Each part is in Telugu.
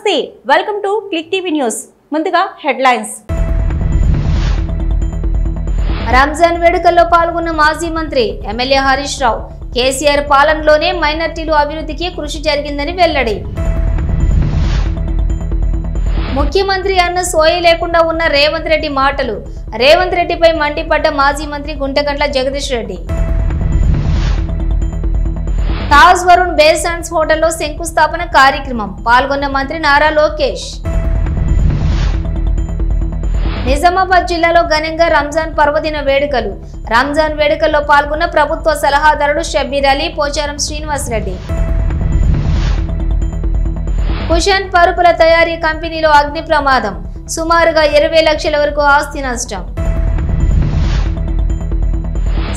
నమస్తే welcome to click TV news ముందుగా హెడ్లైన్స్ రంజాన్ వేడుకల్లో పాల్గొన్న మాజీ మంత్రి ఎమ్మెల్యే హరీష్ రావు కేసీఆర్ పాలనలోనే మైనార్టీలు అభివృద్ధికి కృషి జరిగిందని వెల్లడి ముఖ్యమంత్రి అన్న సోయి లేకుండా ఉన్న రేవంత్ రెడ్డి మాటలు రేవంత్ రెడ్డిపై మండిపడ్డ మాజీ మంత్రి గుంటగండ్ల జగదీష్ రెడ్డి తాజ్ వరుణ్ బేస్ అండ్స్ హోటల్లో శంకుస్థాపన కార్యక్రమం పాల్గొన్న మంత్రి నారా లోకేష్ నిజామాబాద్ జిల్లాలో ఘనంగా రంజాన్ పర్వదిన వేడుకలు రంజాన్ వేడుకల్లో పాల్గొన్న ప్రభుత్వ సలహాదారుడు షబ్బీర్ అలీ పోచారం శ్రీనివాస్ రెడ్డి కుషన్ పరుపుల తయారీ కంపెనీలో అగ్ని ప్రమాదం సుమారుగా 20 లక్షల వరకు ఆస్తి నష్టం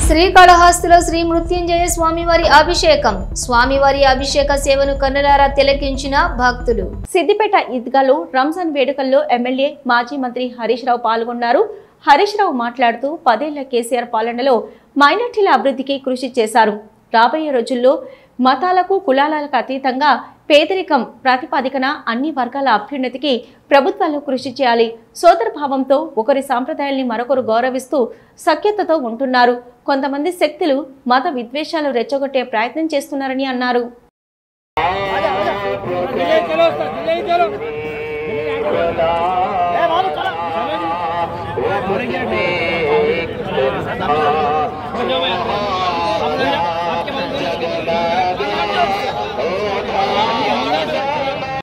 శ్రీకాళహస్తిలో శ్రీ మృత్యుంజయ స్వామివారి అభిషేకం స్వామివారి అభిషేక సేవను కన్నులారా తిలకించిన భక్తులు సిద్దిపేట ఈద్గాలో రంజాన్ వేడుకల్లో ఎమ్మెల్యే మాజీ మంత్రి హరీష్ రావు పాల్గొన్నారు. హరీష్ రావు మాట్లాడుతూ 10 ఏళ్ల కేసీఆర్ పాలనలో మైనార్టీల అభివృద్ధికి కృషి చేశారు. రాబోయే రోజుల్లో మతాలకు కులాలకు అతీతంగా పేదరికం ప్రాతిపదికన అన్ని వర్గాల అభ్యున్నతికి ప్రభుత్వాలు కృషి చేయాలి. సోదరభావంతో ఒకరి సాంప్రదాయాల్ని మరొకరు గౌరవిస్తూ సఖ్యతతో ఉంటున్నారు. కొంతమంది శక్తులు మత విద్వేషాలు రెచ్చగొట్టే ప్రయత్నం చేస్తున్నారని అన్నారు.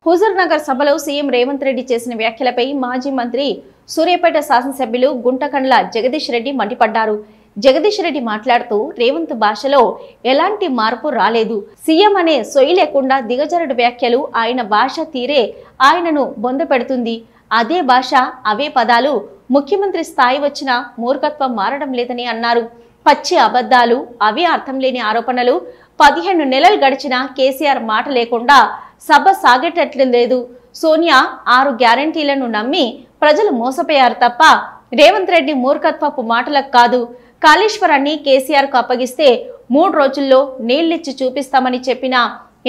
హుజూర్ నగర్ సభలో సీఎం రేవంత్ రెడ్డి చేసిన వ్యాఖ్యలపై మాజీ మంత్రి సూర్యాపేట శాసనసభ్యులు గుంటకండ్ల జగదీష్ రెడ్డి మండిపడ్డారు. జగదీష్ రెడ్డి మాట్లాడుతూ రేవంత్ భాషలో ఎలాంటి మార్పు రాలేదు. సీఎం అనే సొయి లేకుండా దిగజారుడు వ్యాఖ్యలు ఆయన భాష తీరే ఆయనను బొందపెడుతుంది. అదే భాష అవే పదాలు ముఖ్యమంత్రి స్థాయి వచ్చిన మూర్ఖత్వం మారడం లేదని అన్నారు. పచ్చి అబద్ధాలు అవే అర్థం లేని ఆరోపణలు 15 నెలలు గడిచినా కేసీఆర్ మాట లేకుండా సభ సాగేటట్లు లేదు. సోనియా 6 గ్యారంటీలను నమ్మి ప్రజలు మోసపోయారు తప్ప రేవంత్ రెడ్డి మూర్ఖత్వపు మాటలకు కాదు. కాళేశ్వరాన్ని కేసీఆర్కు అప్పగిస్తే 3 రోజుల్లో నీళ్లిచ్చి చూపిస్తామని చెప్పినా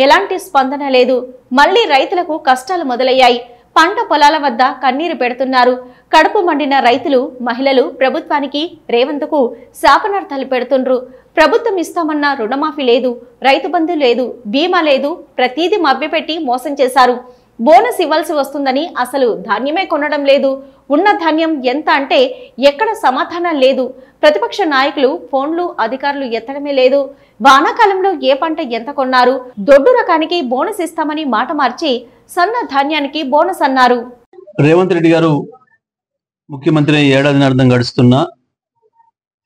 ఎలాంటి స్పందన లేదు. మళ్లీ రైతులకు కష్టాలు మొదలయ్యాయి. పంట పొలాల వద్ద కన్నీరు పెడుతున్నారు. కడుపు మండిన రైతులు మహిళలు ప్రభుత్వానికి రేవంత్కు శాపనార్థాలు పెడుతుండ్రు. ప్రభుత్వం ఇస్తామన్న రుణమాఫీ లేదు, రైతు బంధు లేదు, బీమా లేదు, ప్రతీది మభ్యపెట్టి మోసం చేశారు. బోనస్ ఇవ్వాల్సి వస్తుందని అసలు ధాన్యమే కొనడం లేదు. ఉన్న ధాన్యం ఎంత అంటే ఎక్కడ సమాధానం లేదు. ప్రతిపక్ష నాయకులు ఫోన్లు అధికారులు ఎత్తడమే లేదు. వానాకాలంలో ఏ పంట ఎంత కొన్నారు, దొడ్డు రకానికి బోనస్ ఇస్తామని మాట మార్చి సన్న ధాన్యానికి బోనస్ అన్నారు. రేవంత్ రెడ్డి గారు ముఖ్యమంత్రి ఏడాదిన్నర్థం గడుస్తున్నా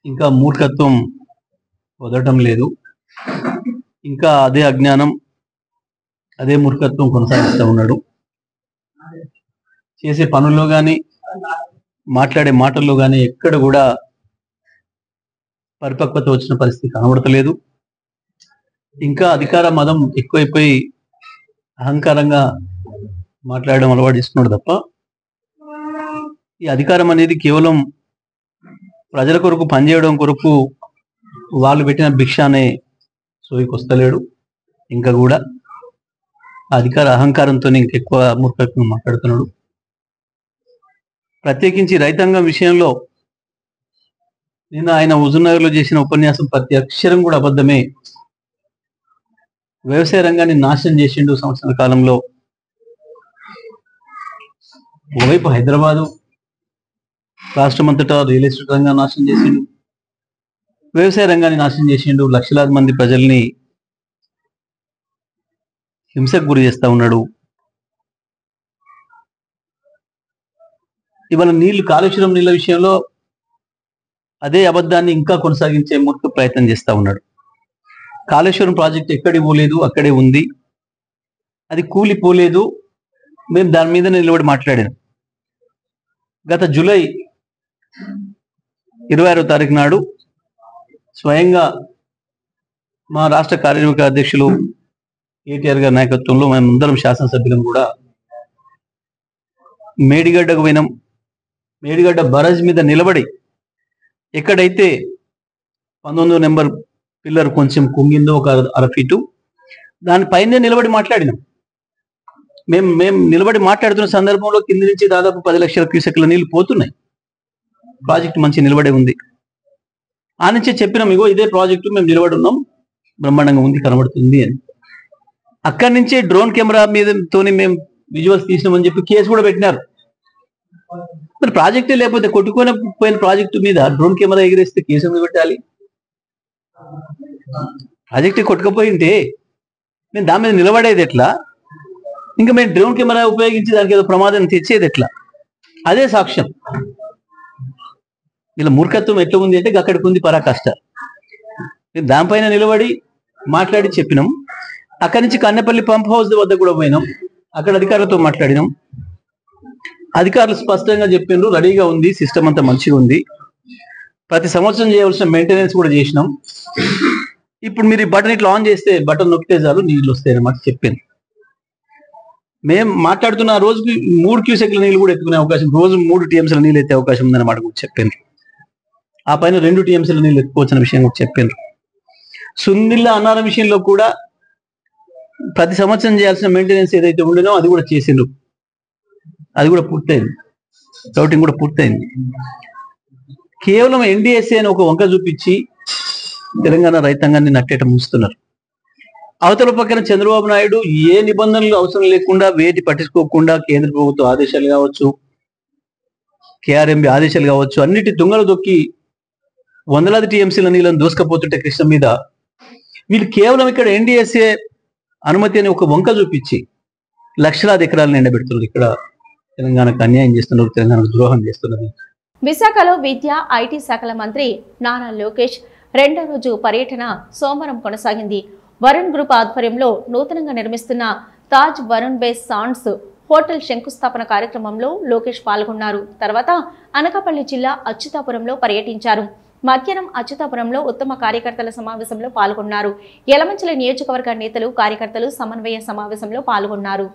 ఇంకా మూర్ఖత్వం వదలటం లేదు. ఇంకా అదే అజ్ఞానం అదే మూర్ఖత్వం కొనసాగిస్తూ ఉన్నాడు. చేసే పనుల్లో కానీ మాట్లాడే మాటల్లో కానీ ఎక్కడ కూడా పరిపక్వత వచ్చిన పరిస్థితి కనబడతలేదు. ఇంకా అధికార మదం ఎక్కువైపోయి అహంకారంగా మాట్లాడడం అలవాటు చేసుకున్నాడు తప్ప ఈ అధికారం అనేది కేవలం ప్రజల కొరకు పనిచేయడం కొరకు వాళ్ళు పెట్టిన భిక్ష అనే సోయికి వస్తలేడు. ఇంకా కూడా అధికార అహంకారంతో ఇంకెక్కువ మూర్ఖత్వం మాట్లాడుతున్నాడు. ప్రత్యేకించి రైతాంగం విషయంలో నిన్న ఆయన హుజూర్నగర్లో చేసిన ఉపన్యాసం ప్రతి అక్షరం కూడా అబద్ధమే. వ్యవసాయ రంగాన్ని నాశనం చేసిండు సంవత్సరాల కాలంలో. ఓవైపు హైదరాబాదు రాష్ట్రమంతటా రియల్ ఎస్టేట్ రంగాన్ని నాశనం చేసిండు, వ్యవసాయ రంగాన్ని నాశనం చేసిండు, లక్షలాది మంది ప్రజల్ని హింసకు గురి చేస్తా ఉన్నాడు. ఇవాళ కాళేశ్వరం నీళ్ళ విషయంలో అదే అబద్ధాన్ని ఇంకా కొనసాగించే మూర్ఖ ప్రయత్నం చేస్తా ఉన్నాడు. కాళేశ్వరం ప్రాజెక్ట్ ఎక్కడికి పోలేదు, అక్కడే ఉంది. అది కూలిపోలేదు. మేము దాని మీద నిలబడి మాట్లాడాను. గత జూలై 26వ తారీఖు నాడు స్వయంగా మా రాష్ట్ర కార్యనిర్వాహక అధ్యక్షులు కేటీఆర్ గారి నాయకత్వంలో మేమందరం శాసనసభ్యులం కూడా మేడిగడ్డకు పోయినాం. మేడిగడ్డ బరాజ్ మీద నిలబడి ఎక్కడైతే 19వ నెంబర్ పిల్లర్ కొంచెం కుంగిందో ఒక 1/2 ఫీటు దానిపైనే నిలబడి మాట్లాడినాం. మేము నిలబడి మాట్లాడుతున్న సందర్భంలో కింది నుంచి దాదాపు 10 లక్షల క్యూసెక్ల నీళ్లు పోతున్నాయి. ప్రాజెక్టు మంచి నిలబడే ఉంది. ఆ నుంచే చెప్పినాం, ఇగో ఇదే ప్రాజెక్టు మేము నిలబడి ఉన్నాం, బ్రహ్మాండంగా ఉంది, కనబడుతుంది అని. అక్కడి నుంచే డ్రోన్ కెమెరా మీదతోని మేము విజువల్స్ తీసినామని చెప్పి కేసు కూడా పెట్టినారు. మరి ప్రాజెక్టే లేకపోతే కొట్టుకొని పోయిన ప్రాజెక్టు మీద డ్రోన్ కెమెరా ఎగిరేస్తే కేసు ఎందుకు పెట్టాలి? ప్రాజెక్టే కొట్టుకపోయింటే మేము దాని మీద నిలబడేది ఎట్లా? ఇంకా మేము డ్రోన్ కెమెరా ఉపయోగించి దానికి ఏదో ప్రమాదం తెచ్చేది ఎట్లా? అదే సాక్ష్యం. ఇలా మూర్ఖత్వం ఎట్లా ఉంది అంటే అక్కడికి ఉంది పరాకాష్ట. మేము దానిపైన నిలబడి మాట్లాడి చెప్పినాం. అక్కడి నుంచి కన్నెపల్లి పంప్ హౌస్ వద్ద కూడా పోయినాం, అక్కడ అధికారులతో మాట్లాడినాం. అధికారులు స్పష్టంగా చెప్పిండ్రు, రెడీగా ఉంది, సిస్టమ్ అంతా మంచిగా ఉంది, ప్రతి సంవత్సరం చేయవలసిన మెయింటెనెన్స్ కూడా చేసినాం. ఇప్పుడు మీరు ఈ బటన్ ఇట్లా ఆన్ చేస్తే, బటన్ నొక్కితే చాలు నీళ్ళు వస్తాయి అన్నమాట చెప్పింది. మేము మాట్లాడుతున్న రోజుకి 3 క్యూసెక్ల నీళ్ళు కూడా ఎత్తుకునే అవకాశం, రోజు 3 టీఎంసీల నీళ్ళు ఎత్తే అవకాశం ఉందన్నమాట కూడా చెప్పిండ్రు. ఆ పైన 2 టీఎంసీల నీళ్ళు ఎత్తుకోవచ్చిన విషయం కూడా చెప్పిండ్రు. సుందిల్ల అన్నారం విషయంలో కూడా ప్రతి సంవత్సరం చేయాల్సిన మెయింటెనెన్స్ ఏదైతే ఉండేనో అది కూడా చేసిండ్రు, అది కూడా పూర్తయింది, రౌటింగ్ కూడా పూర్తయింది. కేవలం ఎన్డీఎస్ఏ అని ఒక వంక చూపించి తెలంగాణ రైతాంగాన్ని నట్టేట ముంచుతున్నారు. అవతల పక్కన చంద్రబాబు నాయుడు ఏ నిబంధనలు అవసరం లేకుండా, వేటి పట్టించుకోకుండా కేంద్ర ప్రభుత్వ ఆదేశాలు కావచ్చు, కేఆర్ఎంబి ఆదేశాలు కావచ్చు, అన్నిటి తుంగలు దొక్కి వందలాది టీఎంసీల నీళ్ళని దూసుకపోతుంటే కృష్ణ మీద వీళ్ళు కేవలం ఇక్కడ ఎన్డీఎస్ఏ అనుమతి అని ఒక వంక చూపించి లక్షలాది ఎకరాలను ఎండబెడుతున్నారు. ఇక్కడ తెలంగాణకు అన్యాయం చేస్తున్నారు, తెలంగాణకు ద్రోహం చేస్తున్నారు. విశాఖలో విద్య, ఐటీ శాఖల మంత్రి నారా లోకేష్ 2వ రోజు పర్యటన సోమవారం కొనసాగింది. వరుణ్ గ్రూప్ ఆధ్వర్యంలో నూతనంగా నిర్మిస్తున్న Taj Varun base sands hotel శంకుస్థాపన కార్యక్రమంలో లోకేష్ పాల్గొన్నారు. తర్వాత అనకాపల్లి జిల్లా అచ్యుతాపురంలో పర్యటించారు. మధ్యాహ్నం అచ్యుతాపురంలో ఉత్తమ కార్యకర్తల సమావేశంలో పాల్గొన్నారు. యలమంచిలి నియోజకవర్గ నేతలు, కార్యకర్తలు సమన్వయ సమావేశంలో పాల్గొన్నారు.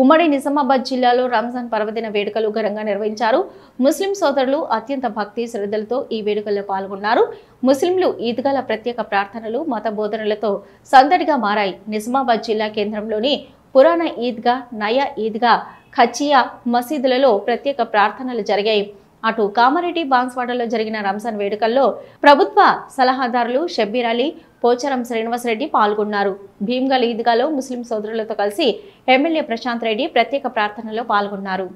ఉమ్మడి నిజామాబాద్ జిల్లాలో రంజాన్ పర్వదిన వేడుకలు ఘనంగా నిర్వహించారు. ముస్లిం సోదరులు అత్యంత భక్తి శ్రద్ధలతో ఈ వేడుకల్లో పాల్గొన్నారు. ముస్లింలు ఈద్గాల ప్రత్యేక ప్రార్థనలు, మత బోధనలతో సందడిగా మారాయి. నిజామాబాద్ జిల్లా కేంద్రంలోని పురాణ ఈద్గా, నయా ఈద్గా, ఖచ్చియా మసీదులలో ప్రత్యేక ప్రార్థనలు జరిగాయి. అటు కామారెడ్డి, బాన్స్వాడలో జరిగిన రంజాన్ వేడుకల్లో ప్రభుత్వ సలహాదారులు షబ్బీర్ అలీ, పోచారం శ్రీనివాసరెడ్డి పాల్గొన్నారు. భీమ్గల్ ఈద్గాలో ముస్లిం సోదరులతో కలిసి ఎమ్మెల్యే ప్రశాంత్ రెడ్డి ప్రత్యేక ప్రార్థనలో పాల్గొన్నారు.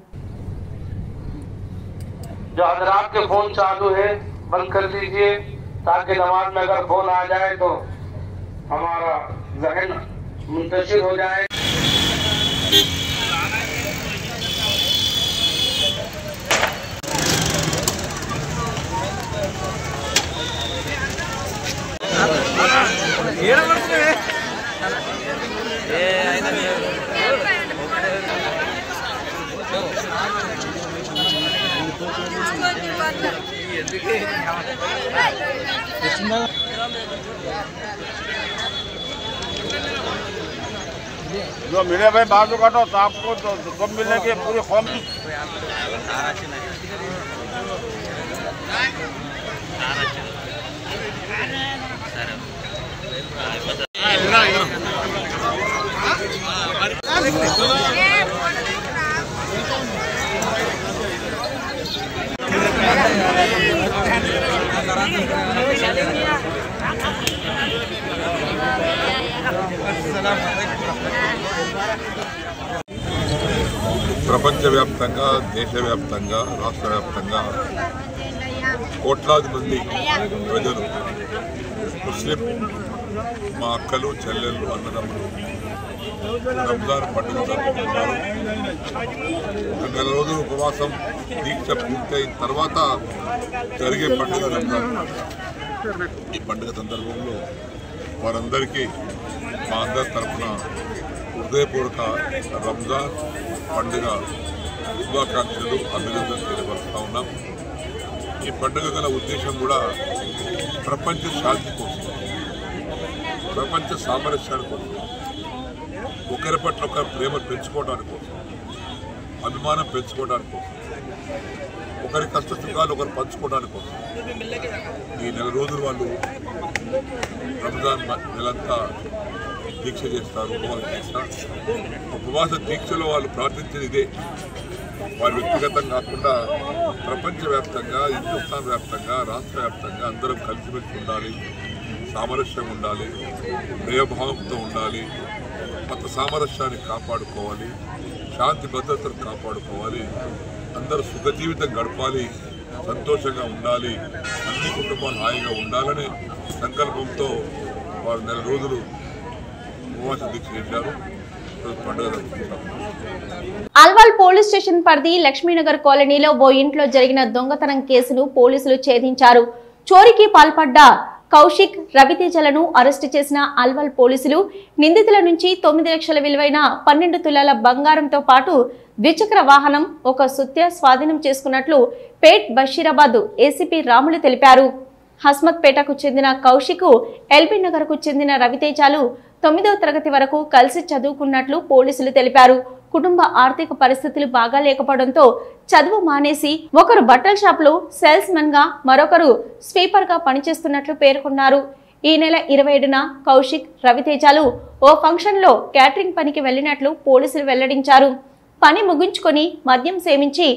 जो मिले भाई बाजू काटो तो आपको तो कब मिलेगी पूरी कौम। ప్రపంచవ్యాప్తంగా, దేశవ్యాప్తంగా, రాష్ట్ర వ్యాప్తంగా కోట్లాది మంది ప్రజలు, ముస్లిం మా అక్కలు, చెల్లెళ్ళు, అన్నదమ్ములు రంజాన్ పండుగ జరుపుకుంటున్నారు. ఒక నెల రోజులు ఉపవాసం దీక్ష పూర్తయిన తర్వాత జరిగే పండుగ రంజాన్ పండుగ. ఈ పండుగ సందర్భంలో వారందరికీ మా అందరి తరఫున హృదయపూర్వక రంజాన్ పండుగ శుభాకాంక్షలు అభినందనలు తెలియపరుస్తూ ఉన్నాం. ఈ పండుగ గల ఉద్దేశం కూడా ప్రపంచ శాంతి కోసం, ప్రపంచ సామరస్యాని కోసం, ఒకరి పట్ల ఒకరి ప్రేమ పెంచుకోవడానికి కోసం, అభిమానం పెంచుకోవడానికి కోసం, ఒకరి కష్ట సుఖాలు ఒకరు పంచుకోవడానికి కోసం ఈ నెల రోజులు వాళ్ళు రంజాన్ నెలంతా దీక్ష చేస్తారు, ఉపవాస దీక్ష. ఉపవాస దీక్షలో వాళ్ళు ప్రార్థించేది ఇదే. వారి వ్యక్తిగతం కాకుండా ప్రపంచవ్యాప్తంగా, హిందుస్థాన్ వ్యాప్తంగా, రాష్ట్ర వ్యాప్తంగా అందరం కలిసిమెలిసి ఉండాలి, సామరస్యం ఉండాలి, ప్రియభావంతో ఉండాలి, మత సామరస్యాన్ని కాపాడుకోవాలి, శాంతి భద్రతను కాపాడుకోవాలి, అందరూ సుఖ జీవితం గడపాలి, సంతోషంగా ఉండాలి, అన్ని కుటుంబాలు హాయిగా ఉండాలనే సంకల్పంతో వారు నెల రోజులు ఉపవాస దీక్ష చేశారు. పండుగ జరుపుకుంటారు. అల్వాల్ పోలీస్ స్టేషన్ పరిధి లక్ష్మీనగర్ కాలనీలో ఓ ఇంట్లో జరిగిన దొంగతనం కేసును పోలీసులు ఛేదించారు. చోరీకి పాల్పడ్డ కౌశిక్, రవితేజలను అరెస్టు చేసిన అల్వాల్ పోలీసులు నిందితుల నుంచి 9 లక్షల విలువైన 12 తులాల బంగారంతో పాటు ద్విచక్ర వాహనం, ఒక సుత్య స్వాధీనం చేసుకున్నట్లు పేట్ బషీరాబాద్ ఏసీపీ రాములు తెలిపారు. హస్మత్ పేటకు చెందిన కౌశిక్, ఎల్బీ నగర్ కు చెందిన రవితేజలు 9వ తరగతి వరకు కలిసి చదువుకున్నట్లు పోలీసులు తెలిపారు. కుటుంబ ఆర్థిక పరిస్థితులు బాగా లేకపోవడంతో చదువు మానేసి ఒకరు బట్టల షాప్ లో సేల్స్ మెన్ గా, మరొకరు స్వీపర్ గా పనిచేస్తున్నట్లు పేర్కొన్నారు. ఈ నెల 27న కౌశిక్, రవితేజలు ఓ ఫంక్షన్ లో క్యాటరింగ్ పనికి వెళ్లినట్లు పోలీసులు వెల్లడించారు. పని ముగించుకొని మద్యం సేవించి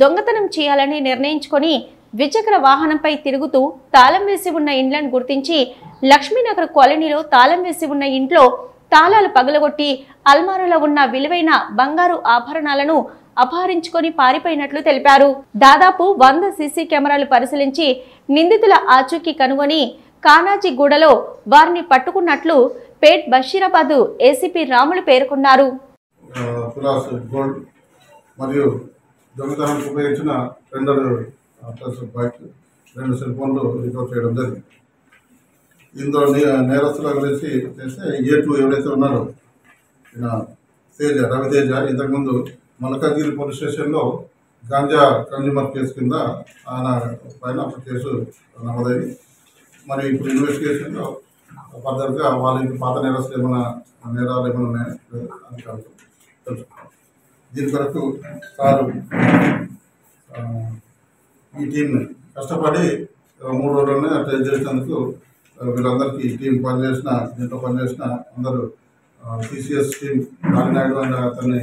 దొంగతనం చేయాలని నిర్ణయించుకొని ద్విచక్ర వాహనంపై తిరుగుతూ తాళం వేసి ఉన్న ఇండ్లను గుర్తించి లక్ష్మీనగర్ కాలనీలో తాళం వేసి ఉన్న ఇంట్లో తాళాలు పగలగొట్టి అల్మారాలో ఉన్న విలువైన బంగారు ఆభరణాలను అపహరించుకొని పారిపోయినట్లు తెలిపారు. దాదాపు 100 సీసీ కెమెరాలు పరిశీలించి నిందితుల ఆచూకీ కనుగొని కానాజీగూడలో వారిని పట్టుకున్నట్లు పేట్ బషీరాబాద్ ఏసీపీ రాములు పేర్కొన్నారు. రెండు సెల్ ఫోన్లు రికవర్ చేయడం జరిగింది. ఇందులో నేరస్తులు కలిసి చేస్తే A2 ఎవరైతే ఉన్నారో రవితేజ ఇంతకుముందు మల్కాగిరి పోలీస్ స్టేషన్లో గాంజా కన్జ్యూమర్ కేసు కింద ఆయన పైన ఒక కేసు నమోదైంది. మరి ఇప్పుడు ఇన్వెస్టిగేషన్లో ఫర్దర్గా వాళ్ళకి పాత నేరస్తులు ఏమైనా నేరాలు ఏమైనా ఉన్నాయని తెలుసుకున్నాం. దీని కొరకు సారు ఈ టీంని కష్టపడి 3 రోజుల్లోనే ట్రైన్ చేసినందుకు వీళ్ళందరికీ ఈ టీం పనిచేసిన, దీంట్లో పనిచేసిన అందరూ TCS టీం, నారాయణ అండ్ అతని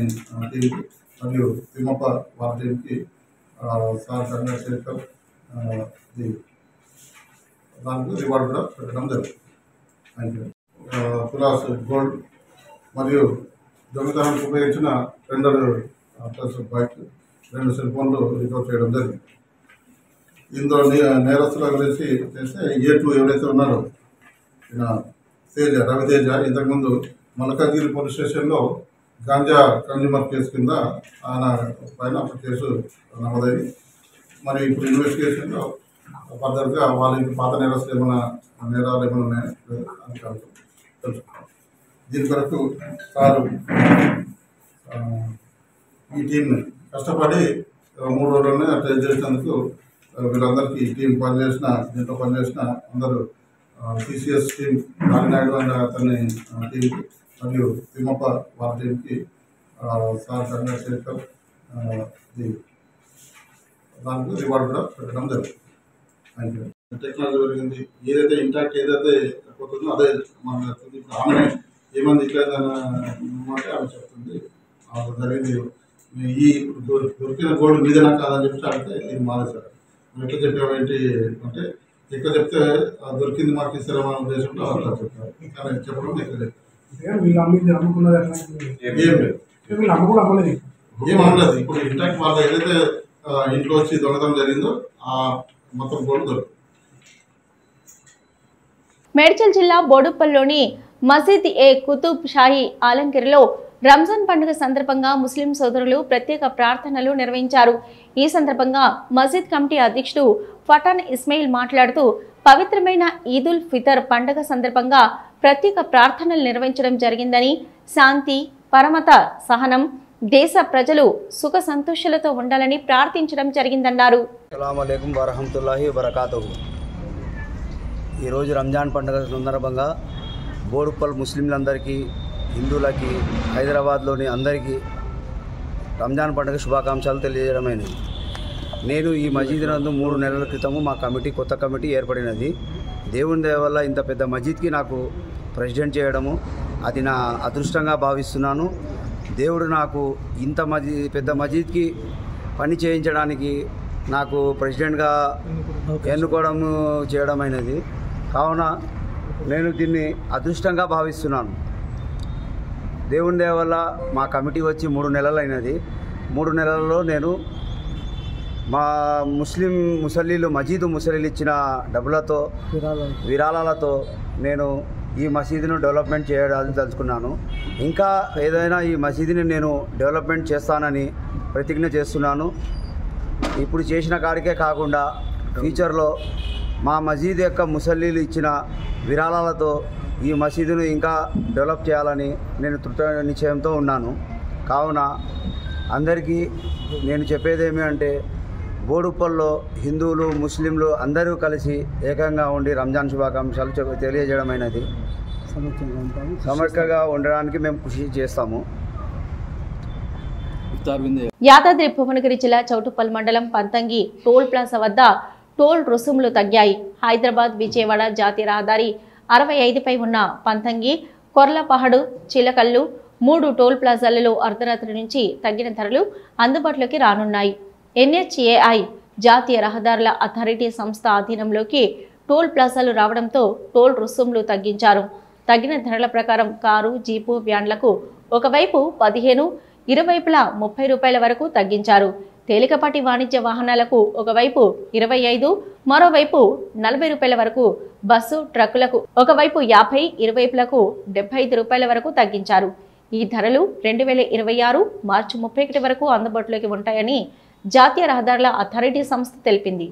టీంకి మరియు తిమ్మప్ప వారి టీంకి సార్ చంద్రశేఖర్ దానికి రివార్డు కూడా పెట్టడం జరుగుతుంది. Thank you. తులాస్ గోల్డ్ మరియు దొంగతనానికి ఉపయోగించిన 2 బైక్, 2 సెల్ ఫోన్లు రికవర్ చేయడం జరిగింది. ఇందులో నేరస్తులు కలిసి చేస్తే A2 ఎవరైతే ఉన్నారో రవితేజ ఇంతకుముందు మల్కాగిరి పోలీస్ స్టేషన్లో గాంజా కన్జ్యూమర్ కేసు కింద ఆయన పైన ఒక కేసు నమోదైంది. మరి ఇప్పుడు ఇన్వెస్టిగేషన్లో ఫర్దర్గా వాళ్ళకి పాత నేరస్తులు ఏమైనా నేరాలు ఏమైనా ఉన్నాయని తెలుసుకున్నాం. దీని కొరకు సారు ఈ టీంని కష్టపడి 3 రోజుల్లోనే ట్రైన్ చేసినందుకు వీళ్ళందరికీ ఈ టీం పనిచేసిన, దీంట్లో పనిచేసిన అందరూ TCS టీం, నారాయణ అండ్ అతని టీంకి మరియు తిమ్మప్ప వారి టీంకి సార్ చంద్రశేఖర్ దానికి రివార్డు కూడా పెట్టడం జరుగుతుంది. Thank you. టెక్నాలజీ పెరిగింది, ఏదైతే ఇంటాక్ట్ ఏదైతే పోతుందో అదే మన ఇప్పుడు ఆమె ఏమంది ఇట్లేదంటే ఆమె చెప్తుంది జరిగింది. ఈ దొరికిన గోల్డ్ మీదనా కాదని చెప్పి అడిగితే ఇది మాదే సార్. ఎట్లా చెప్పామేంటి అంటే ఎక్కడ చెప్తే దొరికింది మాకు ఇస్తారన్న ఉద్దేశంలో అట్లా చెప్తారు. కానీ చెప్పడం ఎక్కడ చెప్తారు ఏం అమ్మలేదు. ఇప్పుడు ఇంటాక్ట్ వాళ్ళ ఏదైతే ఇంట్లో వచ్చి దొంగతనం జరిగిందో ఆ మొత్తం గోల్డ్ దొరుకుతుంది. మేడ్చల్ జిల్లా బోడుప్పల్లోని మసీద్ ఏ కుతుబ్ షాహీ ఆలంగిరిలో రంజాన్ పండుగ సందర్భంగా ముస్లిం సోదరులు ప్రత్యేక ప్రార్థనలు నిర్వహించారు. ఈ సందర్భంగా మసీద్ కమిటీ అధ్యక్షుడు ఫటాన్ ఇస్మాయిల్ మాట్లాడుతూ పవిత్రమైన ఈదుల్ ఫితర్ పండుగ సందర్భంగా ప్రత్యేక ప్రార్థనలు నిర్వహించడం జరిగిందని, శాంతి, పరమత, సహనం, దేశ ప్రజలు సుఖ సంతోషాలతో ఉండాలని ప్రార్థించడం జరిగిందన్నారు. అస్సలాము అలైకుం వరహమతుల్లాహి వబరకాతుహు. ఈరోజు రంజాన్ పండుగ సందర్భంగా బోడుప్పల్ ముస్లింలందరికీ, హిందువులకి, హైదరాబాద్లోని అందరికీ రంజాన్ పండుగ శుభాకాంక్షలు తెలియజేయడమైనది. నేను ఈ మసీద్ నందు 3 నెలల క్రితము మా కమిటీ, కొత్త కమిటీ ఏర్పడినది. దేవుని దయ వల్ల ఇంత పెద్ద మసీద్కి నాకు ప్రెసిడెంట్ చేయడము అది నా అదృష్టంగా భావిస్తున్నాను. దేవుడు నాకు ఇంత పెద్ద మసీద్కి పని చేయించడానికి నాకు ప్రెసిడెంట్గా ఎన్నుకోవడం చేయడమైనది. కావున నేను దీన్ని అదృష్టంగా భావిస్తున్నాను. దేవుని దయ వల్ల మా కమిటీ వచ్చి 3 నెలలు అయినది. 3 నెలల్లో నేను మా ముసలీలు ఇచ్చిన డబ్బులతో, విరాళాలతో నేను ఈ మసీదును డెవలప్మెంట్ చేయడానికి తలుచుకున్నాను. ఇంకా ఏదైనా ఈ మసీదుని నేను డెవలప్మెంట్ చేస్తానని ప్రతిజ్ఞ చేస్తున్నాను. ఇప్పుడు చేసిన కాడికే కాకుండా ఫ్యూచర్లో మా మసీద్ యొక్క ముసల్లీలు ఇచ్చిన విరాళాలతో ఈ మసీదును ఇంకా డెవలప్ చేయాలని నేను దృఢ నిశ్చయంతో ఉన్నాను. కావున అందరికీ నేను చెప్పేదేమి అంటే, బోడుప్పల్లో హిందువులు, ముస్లింలు అందరూ కలిసి ఏకంగా ఉండి రంజాన్ శుభాకాంక్షలు తెలియజేయడమైనది. సమైక్యంగా ఉండడానికి మేము కృషి చేస్తాము. యాదాద్రి భువనగిరి జిల్లా చౌటుప్పల్ మండలం పంతంగి టోల్ ప్లాజా వద్ద టోల్ రుసుములు తగ్గాయి. హైదరాబాద్ విజయవాడ జాతీయ రహదారి 65పై ఉన్న పంతంగి, కొర్లపహడు, చిలకల్లు 3 టోల్ ప్లాజాలలో అర్ధరాత్రి నుంచి తగ్గిన ధరలు అందుబాటులోకి రానున్నాయి. NHAI జాతీయ రహదారుల అథారిటీ సంస్థ ఆధీనంలోకి టోల్ ప్లాజాలు రావడంతో టోల్ రుసుములు తగ్గించారు. తగ్గిన ధరల ప్రకారం కారు, జీపు, వ్యాన్లకు ఒకవైపు 15, ఇరువైపులా 30 రూపాయల వరకు తగ్గించారు. తేలికపాటి వాణిజ్య వాహనాలకు ఒకవైపు 25, మరోవైపు 40 రూపాయల వరకు, బస్సు, ట్రక్కులకు ఒకవైపు 50, ఇరువైపులకు 75 రూపాయల వరకు తగ్గించారు. ఈ ధరలు 2026 మార్చి 31 వరకు అందుబాటులోకి ఉంటాయని జాతీయ రహదారుల అథారిటీ సంస్థ తెలిపింది.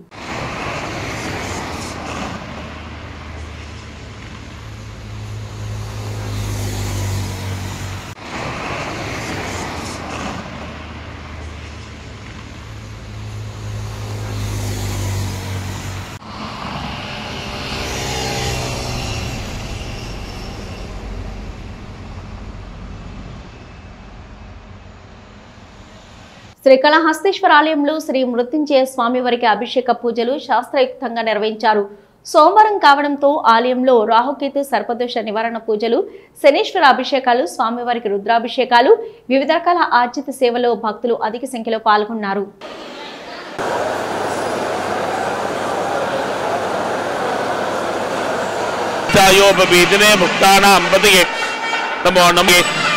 శ్రీకాళహస్తీశ్వర ఆలయంలో శ్రీ మృత్యుంజయ స్వామి వారికి అభిషేక పూజలు శాస్త్రయుక్తంగా నిర్వహించారు. సోమవారం కావడంతో ఆలయంలో రాహుకేతు సర్పదోష నివారణ పూజలు, శనీశ్వర అభిషేకాలు, స్వామివారికి రుద్రాభిషేకాలు, వివిధ రకాల ఆర్జిత సేవలో భక్తులు అధిక సంఖ్యలో పాల్గొన్నారు.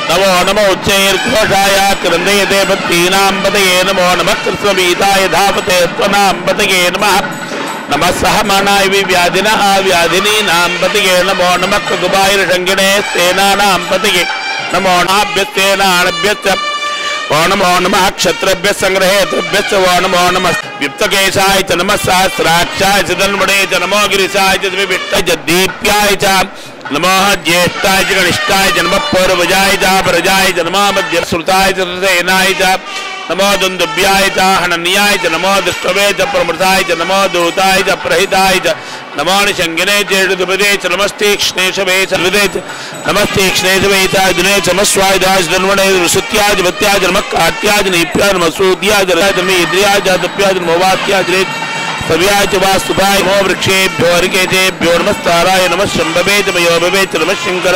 नमो नमो उच्चैर्घोषाय क्रन्दयते भक्तीनां पतये नमो नमः कृष्णवीताय धावते त्वनां पतये नमः नमः सहमानाय व्याधिनः व्याधिनीनां पतये नमो नमः कृतुबाय षङ्गिणे सेनानां पतये नमो नाभ्यस्तेनाभ्यश्च वो नमो नमः क्षत्रभ्यः संग्रहेतृभ्यश्च वो नमो नमः विप्तकेशाय च नमः सहस्राक्षाय च धन्वणे च नमो गिरिशाय च विविष्टाय च दीप्याय च नमो ज्येष्ठाय च कनिष्ठाय च नमः पूर्वजाय च परजाय च नमो मध्यश्रुताय च सेनाय च नमो दुन्दुभ्याय च हनन्याय च नमो दृष्टवे च प्रमृताय च नमो दूताय च प्रहिताय च नमो निशङ्गिने चेषुपदे च नमस्तीक्ष्णेशवे च हृदे च नमस्तीक्ष्णेशवे च दिने च नमस्वायुधाय च धन्वणे ऋषुत्याय च भत्याय च नमः कात्याय च नीप्याय नमः सूद्याय च रजाय च मेद्रियाय च तप्याय च नमो वात्याय च सव्याय च वास्तुभाय नमो वृक्षेभ्यो हरिकेतेभ्यो नमस्ताराय नमः शम्भवे च मयोभवे च नमः शङ्कर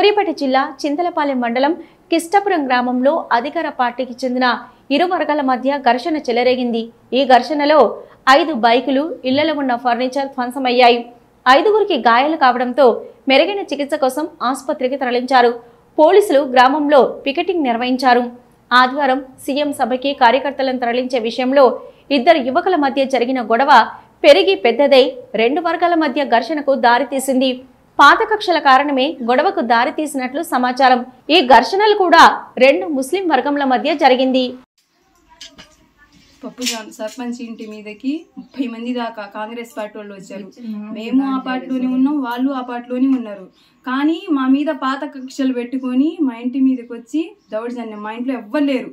సూర్యాపేట జిల్లా చింతలపాలెం మండలం కిష్టపురం గ్రామంలో అధికార పార్టీకి చెందిన ఇరు వర్గాల మధ్య ఘర్షణ చెలరేగింది. ఈ ఘర్షణలో 5 బైకులు, ఇళ్లలో ఉన్న ఫర్నిచర్ ధ్వంసమయ్యాయి. 5గురికి గాయాలు కావడంతో మెరుగైన చికిత్స కోసం ఆసుపత్రికి తరలించారు. పోలీసులు గ్రామంలో పికెటింగ్ నిర్వహించారు. ఆదివారం సీఎం సభకి కార్యకర్తలను తరలించే విషయంలో 2 యువకుల మధ్య జరిగిన గొడవ పెరిగి పెద్దదై 2 వర్గాల మధ్య ఘర్షణకు దారితీసింది. పాత కక్షల కారణమే గొడవకు దారితీసినట్లు సమాచారం. ఈ ఘర్షణలు కూడా 2 ముస్లిం వర్గంల మధ్య జరిగింది. పప్పు సర్పంచ్ ఇంటి మీదకి 30 మంది దాకా కాంగ్రెస్ పార్టీ వాళ్ళు వచ్చారు. మేము ఆ పార్టీలోనే ఉన్నాం, వాళ్ళు ఆ పార్టీలోనే ఉన్నారు. కానీ మా మీద పాత కక్షలు పెట్టుకొని మా ఇంటి మీదకి వచ్చి దౌర్జన్యం. మా ఇంట్లో ఎవ్వరు లేరు.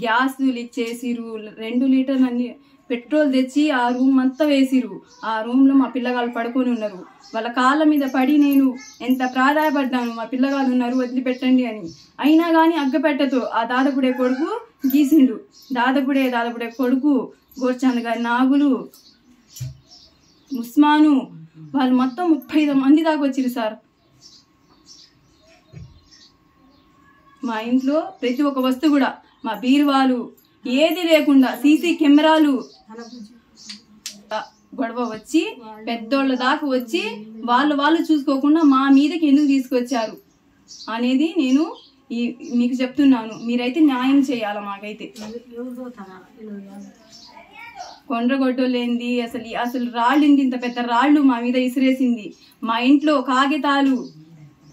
గ్యాస్ లీక్ చేసిరు, 2 లీటర్లు అన్ని పెట్రోల్ తెచ్చి ఆ రూమ్ అంతా వేసిరు. ఆ రూమ్లో మా పిల్లగాళ్ళు పడుకొని ఉన్నారు. వాళ్ళ కాళ్ళ మీద పడి నేను ఎంత ప్రాధాయపడ్డాను, మా పిల్లగాళ్ళు ఉన్నారు వదిలిపెట్టండి అని. అయినా కానీ అగ్గపెట్టతో ఆ దాదపుడే కొడుకు గీసిండు. దాదపుడే కొడుకు గోర్చాంద్ గారి నాగులు, ఉస్మాను, వాళ్ళు మొత్తం 35 మంది దాకా వచ్చిరు సార్. మా ఇంట్లో ప్రతి ఒక్క వస్తువు కూడా, మా బీరువాలు ఏది లేకుండా సీసీ కెమెరాలు గొడవ వచ్చి పెద్దోళ్ళ దాకా వచ్చి వాళ్ళు చూసుకోకుండా మా మీదకి ఎందుకు తీసుకొచ్చారు అనేది నేను మీకు చెప్తున్నాను. మీరైతే న్యాయం చేయాలి. మాకైతే కొండ్రగొడ్డోలేంది, అసలు రాళ్ళింది, ఇంత పెద్ద రాళ్ళు మా మీద ఇసిరేసింది. మా ఇంట్లో కాగితాలు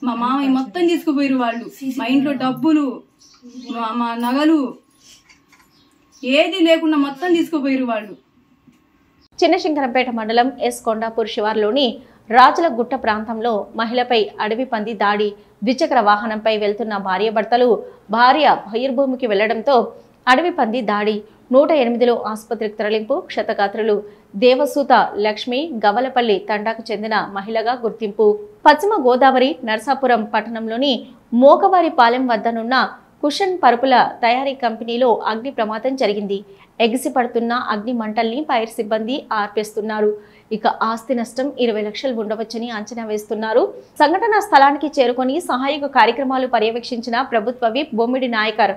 మా మామయ్య మొత్తం తీసుకుపోయారు వాళ్ళు. మా ఇంట్లో డబ్బులు, మా నగలు ఏది లేకుండా మొత్తం తీసుకుపోయారు వాళ్ళు. చిన్నశంకరంపేట మండలం ఎస్ కొండాపూర్ శివార్లోని రాజుల గుట్ట ప్రాంతంలో మహిళపై అడవి పంది దాడి. ద్విచక్ర వాహనంపై వెళ్తున్న భార్యాభర్తలు భార్య బహిర్భూమికి వెళ్లడంతో అడవి పంది దాడి. 108లో ఆసుపత్రికి తరలింపు. క్షతగాత్రులు దేవసూత లక్ష్మి గవలపల్లి తండాకు చెందిన మహిళగా గుర్తింపు. పశ్చిమ గోదావరి నర్సాపురం పట్టణంలోని మోకవారిపాలెం వద్దనున్న కుషన్ పరుపుల తయారీ కంపెనీలో అగ్ని ప్రమాదం జరిగింది. ఎగిసిపడుతున్న అగ్ని మంటల్ని ఫైర్ సిబ్బంది ఆర్పేస్తున్నారు. ఇక ఆస్తి నష్టం 20 లక్షలు ఉండవచ్చని అంచనా వేస్తున్నారు. సంఘటనా స్థలానికి చేరుకొని సహాయక కార్యక్రమాలు పర్యవేక్షించిన ప్రభుత్వ విప్ బొమ్మిడి నాయకర్.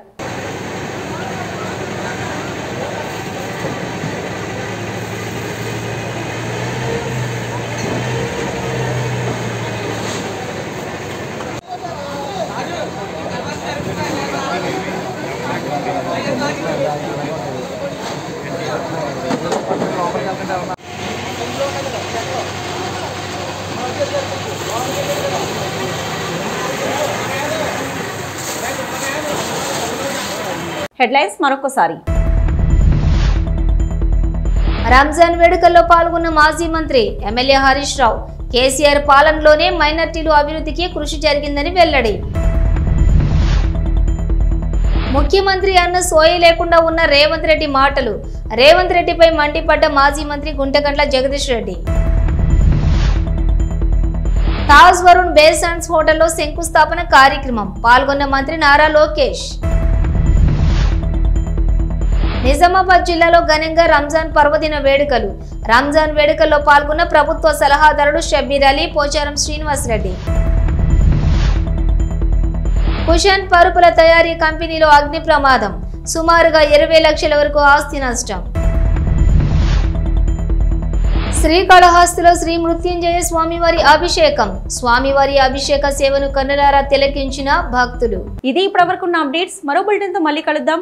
హెడ్లైన్స్ మరొకసారి. రంజాన్ వేడుకల్లో పాల్గొన్న మాజీ మంత్రి ఎమ్మెల్యే హరీష్ రావు కేసీఆర్ పాలనలోనే మైనార్టీలు అభివృద్ధికి కృషి జరిగిందని వెల్లడి. ముఖ్యమంత్రి అన్న సోయి లేకుండా ఉన్న రేవంత్ రెడ్డి మాటలు. రేవంత్ రెడ్డిపై మండిపడ్డ మాజీ మంత్రి గుంటగండ్ల జగదీష్ రెడ్డి. తాజ్ వరుణ్ బేసాన్స్ హోటల్లో శంకుస్థాపన కార్యక్రమం. పాల్గొన్న మంత్రి నారా లోకేష్. నిజామాబాద్ జిల్లాలో ఘనంగా రంజాన్ పర్వదిన వేడుకలు. రంజాన్ వేడుకల్లో పాల్గొన్న ప్రభుత్వ సలహాదారుడు షబ్బీర్ అలీ, పోచారం శ్రీనివాసరెడ్డి. కుషన్ పరుపుల తయారీ కంపెనీలో అగ్ని ప్రమాదం. సుమారుగా 20 లక్షల వరకు ఆస్తి నష్టం. శ్రీకాళహస్తిలో శ్రీ మృత్యుంజయ స్వామివారి అభిషేకం. స్వామివారి అభిషేక సేవను కన్నులారా తిలకించిన భక్తులు. ఇది ఇప్పటివరకున్న అప్డేట్స్. మరో బులెటిన్తో మళ్ళీ కలుద్దాం.